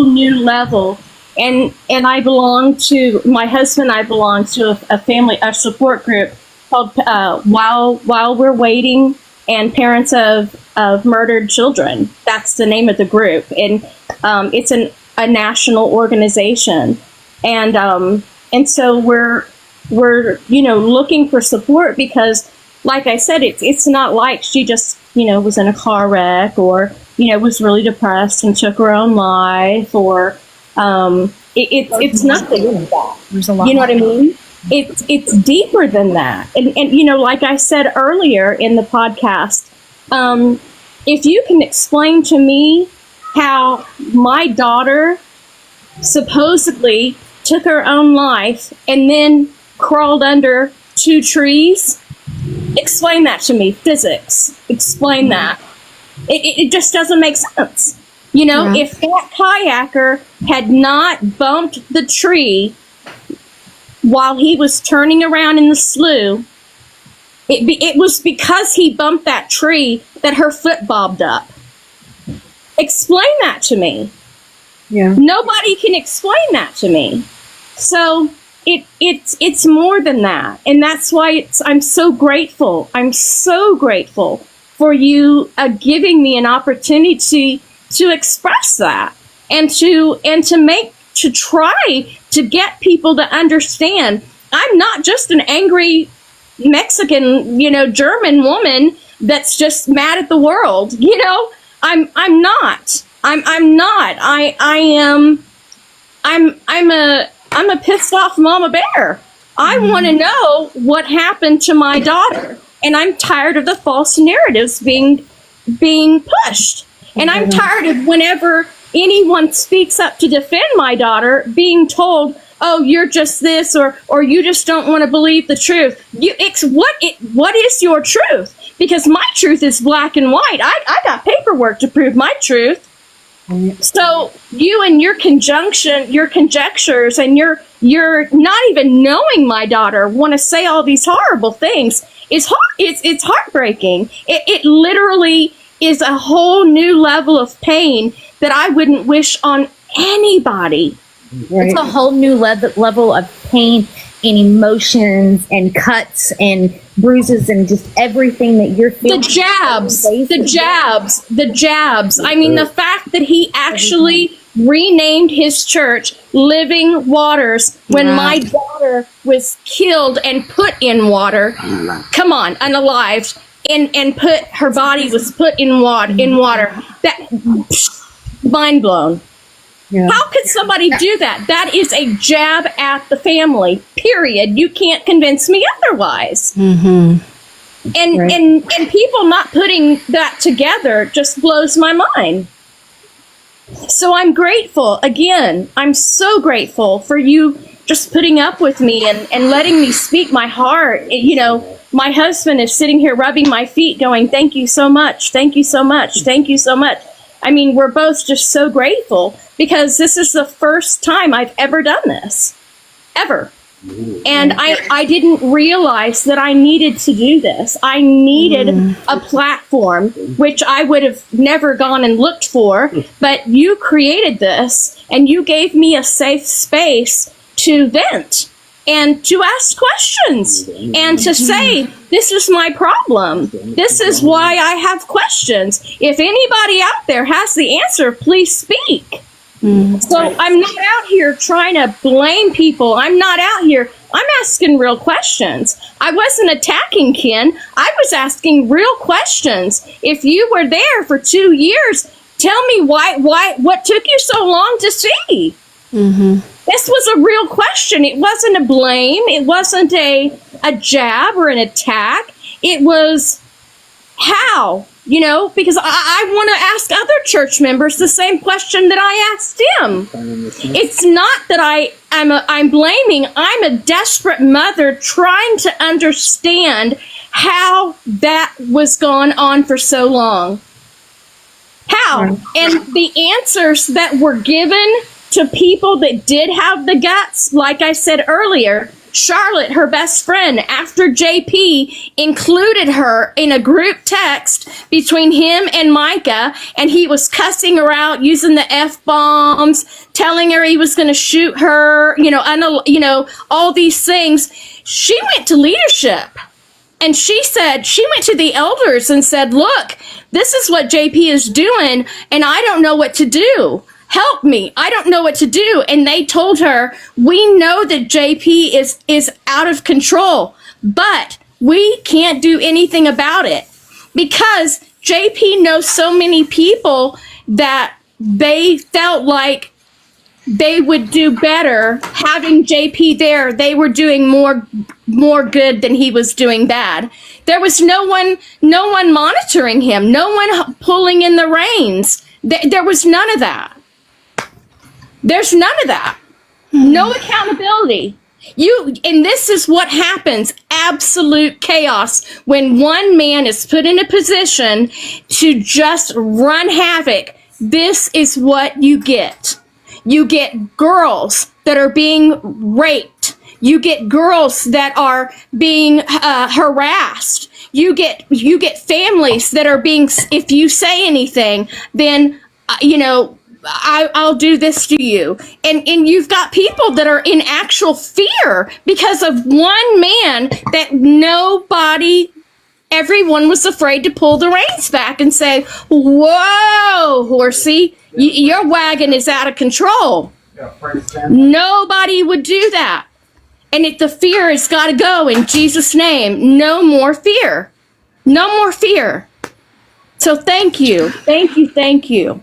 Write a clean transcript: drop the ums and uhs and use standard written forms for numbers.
whole new level. And my husband and I belong to a support group called While We're Waiting, and Parents of Murdered Children. That's the name of the group. And it's a national organization. And so we're looking for support because, like I said, it's not like she just, was in a car wreck or, was really depressed and took her own life, or it's nothing like that. There's a lot. You know what I mean? It's deeper than that. And like I said earlier in the podcast, if you can explain to me how my daughter supposedly took her own life and then crawled under 2 trees, explain that to me. Physics. Explain that. It just doesn't make sense. If that kayaker had not bumped the tree while he was turning around in the slough, it was because he bumped that tree that her foot bobbed up. Explain that to me. Yeah. Nobody can explain that to me. So it's more than that. And that's why I'm so grateful. I'm so grateful for you giving me an opportunity to express that and to try to get people to understand I'm not just an angry Mexican, German woman that's just mad at the world. I'm not. I'm not. I'm a pissed off mama bear. I want to know what happened to my daughter, and I'm tired of the false narratives being pushed. And I'm tired of whenever anyone speaks up to defend my daughter being told, "Oh, you're just this," or "You just don't want to believe the truth." What is your truth? Because my truth is black and white. I got paperwork to prove my truth. So you and your conjectures, and you're not even knowing my daughter, want to say all these horrible things. It's heartbreaking. It literally is a whole new level of pain that I wouldn't wish on anybody. Right. It's a whole new level of pain and emotions and cuts and bruises and just everything that you're feeling. The jabs. I mean, the fact that he actually renamed his church Living Waters when my daughter was killed and put in water. Come on, unalived. And put her body was put in water. That mind blown. Yeah. How could somebody do that? That is a jab at the family. Period. You can't convince me otherwise. Mm-hmm. And people not putting that together just blows my mind. So I'm grateful. Again, I'm so grateful for you just putting up with me and letting me speak my heart. My husband is sitting here rubbing my feet going, "Thank you so much. Thank you so much. Thank you so much." I mean, we're both just so grateful because this is the first time I've ever done this. Ever. And I didn't realize that I needed to do this. I needed a platform, which I would have never gone and looked for. But you created this, and you gave me a safe space to vent and to ask questions and to say, "This is my problem. This is why I have questions. If anybody out there has the answer, please speak." So I'm not out here trying to blame people. I'm not out here. I'm asking real questions. I wasn't attacking Ken. I was asking real questions. If you were there for 2 years, tell me what took you so long to see? This was a real question. It wasn't a blame. It wasn't a jab or an attack. It was how, because I want to ask other church members the same question that I asked him. It's not that I'm blaming. I'm a desperate mother trying to understand how that was going on for so long. How? And the answers that were given to people that did have the guts, like I said earlier, Charlotte, her best friend, after JP included her in a group text between him and Mica, and he was cussing her out, using the F-bombs, telling her he was going to shoot her, all these things. She went to leadership. And she went to the elders and said, look, this is what JP is doing, and I don't know what to do. Help me. I don't know what to do. And they told her, we know that JP is out of control, but we can't do anything about it because JP knows so many people that they felt like they would do better having JP there. They were doing more good than he was doing bad. There was no one monitoring him, no one pulling in the reins. There was none of that. There's none of that. No accountability. And this is what happens, absolute chaos, when one man is put in a position to just run havoc. This is what you get. You get girls that are being raped. You get girls that are being harassed. You get families that are being, if you say anything, then, I'll do this to you. And you've got people that are in actual fear because of one man that everyone was afraid to pull the reins back and say, whoa, horsey, your wagon is out of control. Nobody would do that. And the fear has got to go in Jesus' name. No more fear. No more fear. So thank you. Thank you. Thank you.